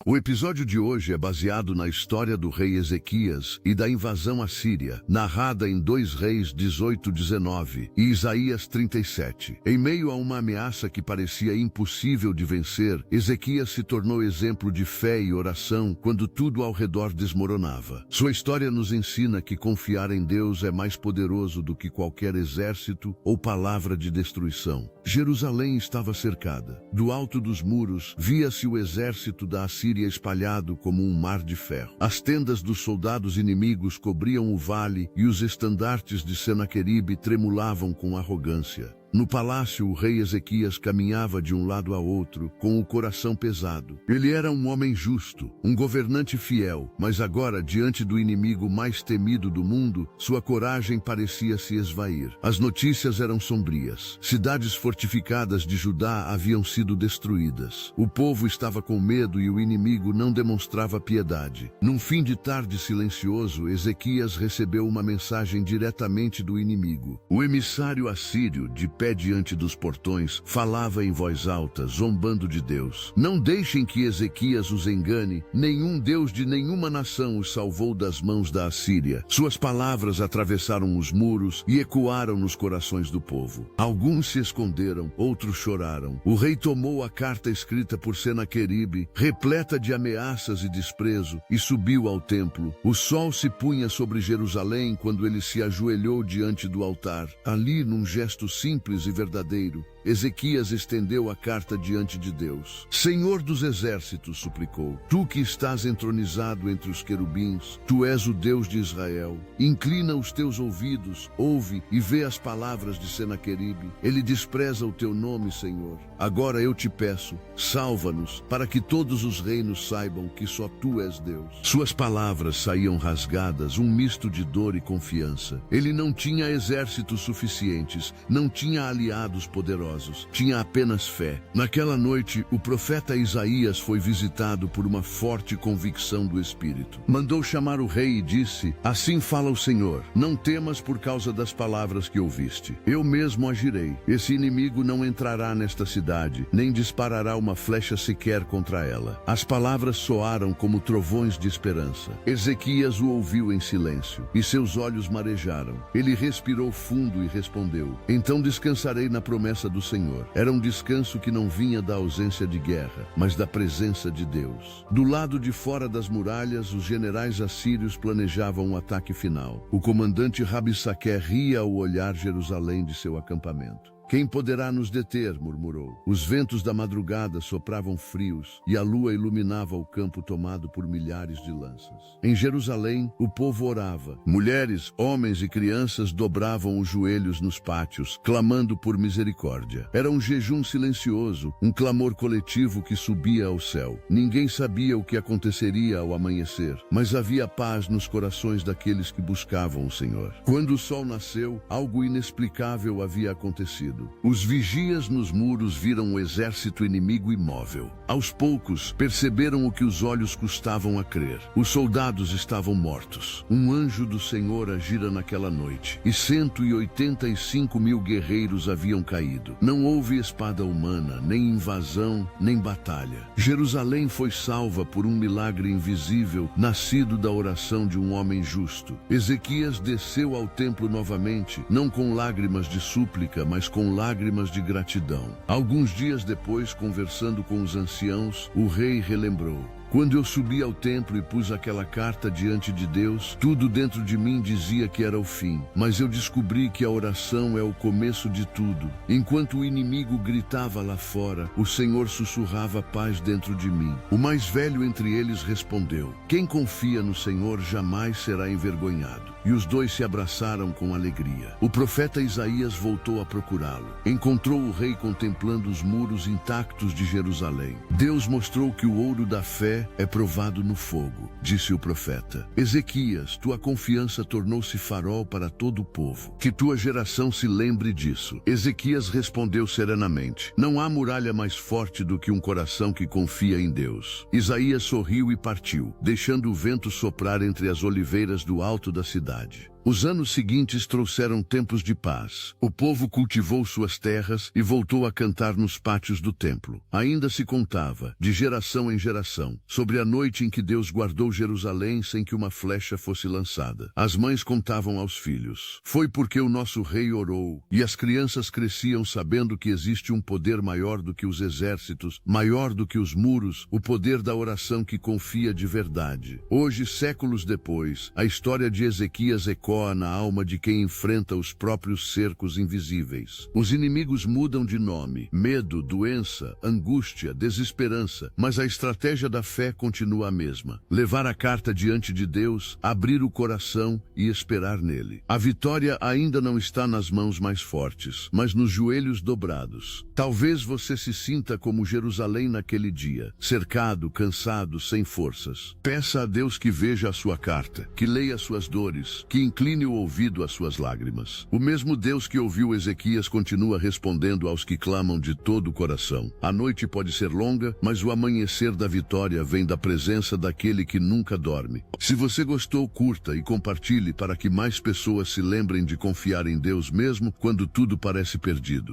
O episódio de hoje é baseado na história do rei Ezequias e da invasão assíria, narrada em 2 Reis 18:19 e Isaías 37. Em meio a uma ameaça que parecia impossível de vencer, Ezequias se tornou exemplo de fé e oração quando tudo ao redor desmoronava. Sua história nos ensina que confiar em Deus é mais poderoso do que qualquer exército ou palavra de destruição. Jerusalém estava cercada. Do alto dos muros, via-se o exército da Assíria espalhado como um mar de ferro. As tendas dos soldados inimigos cobriam o vale e os estandartes de Senaqueribe tremulavam com arrogância. No palácio, o rei Ezequias caminhava de um lado a outro, com o coração pesado. Ele era um homem justo, um governante fiel, mas agora, diante do inimigo mais temido do mundo, sua coragem parecia se esvair. As notícias eram sombrias. Cidades fortificadas de Judá haviam sido destruídas. O povo estava com medo e o inimigo não demonstrava piedade. Num fim de tarde silencioso, Ezequias recebeu uma mensagem diretamente do inimigo. O emissário assírio, de pé diante dos portões, falava em voz alta, zombando de Deus. Não deixem que Ezequias os engane. Nenhum Deus de nenhuma nação os salvou das mãos da Assíria. Suas palavras atravessaram os muros e ecoaram nos corações do povo. Alguns se esconderam, outros choraram. O rei tomou a carta escrita por Senaqueribe, repleta de ameaças e desprezo, e subiu ao templo. O sol se punha sobre Jerusalém quando ele se ajoelhou diante do altar. Ali, num gesto simples e verdadeiro, Ezequias estendeu a carta diante de Deus. Senhor dos exércitos, suplicou, tu que estás entronizado entre os querubins, tu és o Deus de Israel. Inclina os teus ouvidos, ouve e vê as palavras de Senaqueribe. Ele despreza o teu nome, Senhor. Agora eu te peço, salva-nos, para que todos os reinos saibam que só tu és Deus. Suas palavras saíam rasgadas, um misto de dor e confiança. Ele não tinha exércitos suficientes, não tinha aliados poderosos. Tinha apenas fé. Naquela noite, o profeta Isaías foi visitado por uma forte convicção do Espírito. Mandou chamar o rei e disse: assim fala o Senhor, não temas por causa das palavras que ouviste. Eu mesmo agirei. Esse inimigo não entrará nesta cidade, nem disparará uma flecha sequer contra ela. As palavras soaram como trovões de esperança. Ezequias o ouviu em silêncio, e seus olhos marejaram. Ele respirou fundo e respondeu: então descansarei na promessa do Senhor. Era um descanso que não vinha da ausência de guerra, mas da presença de Deus. Do lado de fora das muralhas, os generais assírios planejavam um ataque final. O comandante Rabissaque ria ao olhar Jerusalém de seu acampamento. Quem poderá nos deter? Murmurou. Os ventos da madrugada sopravam frios e a lua iluminava o campo tomado por milhares de lanças. Em Jerusalém, o povo orava. Mulheres, homens e crianças dobravam os joelhos nos pátios, clamando por misericórdia. Era um jejum silencioso, um clamor coletivo que subia ao céu. Ninguém sabia o que aconteceria ao amanhecer, mas havia paz nos corações daqueles que buscavam o Senhor. Quando o sol nasceu, algo inexplicável havia acontecido. Os vigias nos muros viram o exército inimigo imóvel. Aos poucos, perceberam o que os olhos custavam a crer. Os soldados estavam mortos. Um anjo do Senhor agira naquela noite, e 185.000 guerreiros haviam caído. Não houve espada humana, nem invasão, nem batalha. Jerusalém foi salva por um milagre invisível, nascido da oração de um homem justo. Ezequias desceu ao templo novamente, não com lágrimas de súplica, mas com lágrimas de gratidão. Alguns dias depois, conversando com os anciãos, o rei relembrou: quando eu subi ao templo e pus aquela carta diante de Deus, tudo dentro de mim dizia que era o fim. Mas eu descobri que a oração é o começo de tudo. Enquanto o inimigo gritava lá fora, o Senhor sussurrava paz dentro de mim. O mais velho entre eles respondeu: quem confia no Senhor jamais será envergonhado. E os dois se abraçaram com alegria. O profeta Isaías voltou a procurá-lo. Encontrou o rei contemplando os muros intactos de Jerusalém. Deus mostrou que o ouro da fé é provado no fogo, disse o profeta. Ezequias, tua confiança tornou-se farol para todo o povo. Que tua geração se lembre disso. Ezequias respondeu serenamente: não há muralha mais forte do que um coração que confia em Deus. Isaías sorriu e partiu, deixando o vento soprar entre as oliveiras do alto da cidade. Os anos seguintes trouxeram tempos de paz. O povo cultivou suas terras e voltou a cantar nos pátios do templo. Ainda se contava, de geração em geração, sobre a noite em que Deus guardou Jerusalém sem que uma flecha fosse lançada. As mães contavam aos filhos: foi porque o nosso rei orou. E as crianças cresciam sabendo que existe um poder maior do que os exércitos, maior do que os muros, o poder da oração que confia de verdade. Hoje, séculos depois, a história de Ezequias ecoa na alma de quem enfrenta os próprios cercos invisíveis. Os inimigos mudam de nome: medo, doença, angústia, desesperança, mas a estratégia da fé continua a mesma: levar a carta diante de Deus, abrir o coração e esperar nele. A vitória ainda não está nas mãos mais fortes, mas nos joelhos dobrados. Talvez você se sinta como Jerusalém naquele dia, cercado, cansado, sem forças. Peça a Deus que veja a sua carta, que leia suas dores, que incline o ouvido às suas lágrimas. O mesmo Deus que ouviu Ezequias continua respondendo aos que clamam de todo o coração. A noite pode ser longa, mas o amanhecer da vitória vem da presença daquele que nunca dorme. Se você gostou, curta e compartilhe para que mais pessoas se lembrem de confiar em Deus mesmo quando tudo parece perdido.